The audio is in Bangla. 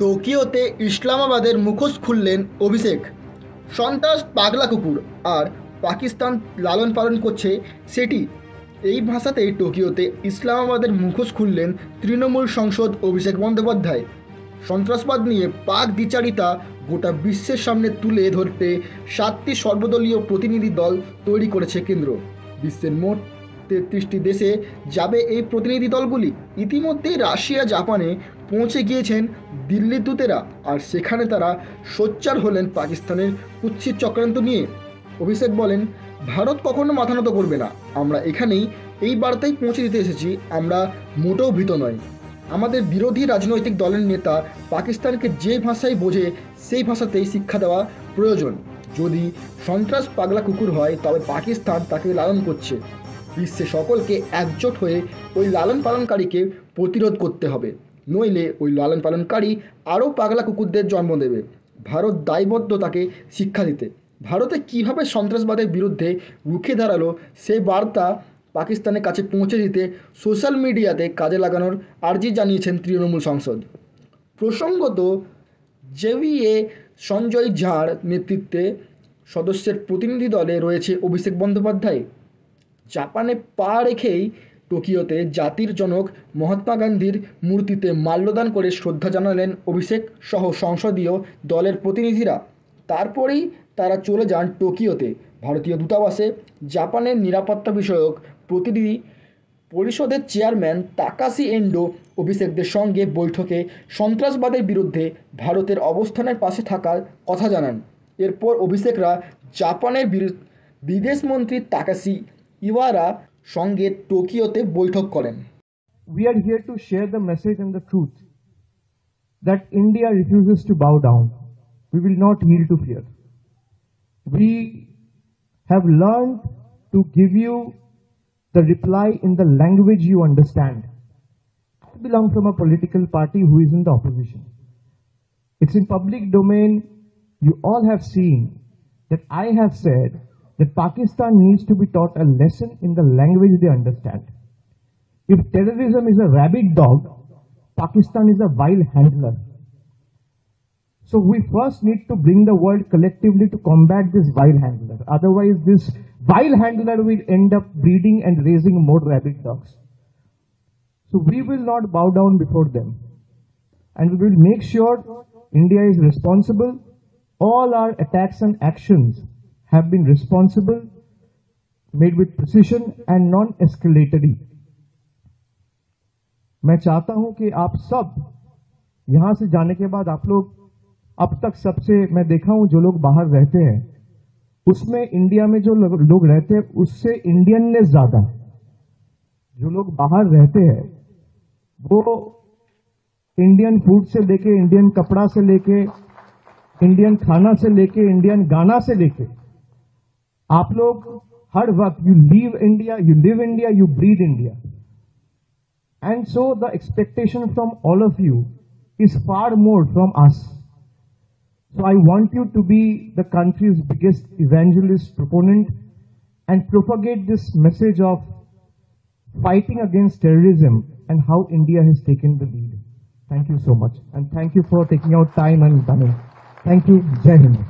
টোকিওতে ইসলামাবাদের মুখোশ খুললেন অভিষেক। সন্ত্রাস পাগলা কুকুর আর পাকিস্তান লালন পালন করছে সেটি, এই ভাষাতেই টোকিওতে ইসলামাবাদের মুখোশ খুললেন তৃণমূল সাংসদ অভিষেক বন্দ্যোপাধ্যায়। সন্ত্রাসবাদ নিয়ে পাক দ্বিচারিতা গোটা বিশ্বের সামনে তুলে ধরতে 7টি সর্বদলীয় প্রতিনিধি দল তৈরি করেছে কেন্দ্র। বিশ্বের মোট 33টি দেশে যাবে এই প্রতিনিধি দলগুলি। ইতিমধ্যেই রাশিয়া, জাপানে পৌঁছে গিয়েছেন দিল্লির দূতেরা, আর সেখানে তারা সোচ্চার হলেন পাকিস্তানের কুৎসিত চক্রান্ত নিয়ে। অভিষেক বলেন, ভারত কখনো মাথা নত করবে না, আমরা এখানেই এই বার্তাই পৌঁছে দিতে এসেছি। আমরা মোটেও ভীত নয়। আমাদের বিরোধী রাজনৈতিক দলের নেতা পাকিস্তানকে যে ভাষায় বোঝে সেই ভাষাতেই শিক্ষা দেওয়া প্রয়োজন। যদি সন্ত্রাস পাগলা কুকুর হয় তবে পাকিস্তান তাকে লালন করছে। বিশ্বে সকলকে একজোট হয়ে ওই লালন পালনকারীকে প্রতিরোধ করতে হবে, নইলে ওই লালন পালনকারী আরও পাগলা কুকুরদের জন্ম দেবে। ভারত দায়বদ্ধ তাকে শিক্ষা দিতে। ভারতে কীভাবে সন্ত্রাসবাদের বিরুদ্ধে রুখে দাঁড়ালো সেই বার্তা পাকিস্তানের কাছে পৌঁছে দিতে সোশ্যাল মিডিয়াতে কাজে লাগানোর আর্জি জানিয়েছেন তৃণমূল সাংসদ। প্রসঙ্গত, জেভিএ সঞ্জয় ঝাড় নেতৃত্বে সদস্যের প্রতিনিধি দলে রয়েছে অভিষেক বন্দ্যোপাধ্যায়। জাপানে পা রেখেই টোকিওতে জাতির জনক মহাত্মা গান্ধীর মূর্তিতে মাল্যদান করে শ্রদ্ধা জানালেন অভিষেক সহ সংসদীয় দলের প্রতিনিধিরা। তারপরেই তারা চলে যান টোকিওতে ভারতীয় দূতাবাসে। জাপানের নিরাপত্তা বিষয়ক প্রতিনিধি পরিষদের চেয়ারম্যান তাকাশি এন্ডো অভিষেকদের সঙ্গে বৈঠকে সন্ত্রাসবাদের বিরুদ্ধে ভারতের অবস্থানের পাশে থাকার কথা জানান। এরপর অভিষেকরা জাপানের বিদেশমন্ত্রী তাকাশি ইওয়ারা সঙ্গে টোকিওতে বৈঠক করেন। We are here to share the message and the truth that India refuses to bow down. We will not yield to fear. We have learned to give you the reply in the language you understand. I belong from a political party who is in the opposition. It's in public domain. You all have seen that I have said that Pakistan needs to be taught a lesson in the language they understand. If terrorism is a rabid dog, Pakistan is a wild handler. So we first need to bring the world collectively to combat this wild handler. Otherwise, this wild handler will end up breeding and raising more rabid dogs. So we will not bow down before them. And we will make sure India is responsible. All our attacks and actions have been responsible, made with precision and non-escalatory. मैं चाहता हूं कि आप सब यहां से जाने के बाद आप लोग अब तक सबसे मैं देखा हूं जो लोग बाहर रहते हैं उसमें इंडिया में जो लोग रहते हैं उससे इंडियननेस ज्यादा है। जो लोग बाहर रहते हैं वो इंडियन फूड से लेके, इंडियन कपड़ा से लेके, इंडियन खाना से लेके, इंडियन गाना से लेके, आप लोग हर वक्त you live India, you breathe India. And so the expectation from all of you is far more from us. So I want you to be the country's biggest evangelist proponent and propagate this message of fighting against terrorism and how India has taken the lead. Thank you so much. And thank you for taking out time and coming. Thank you. Jai Hind.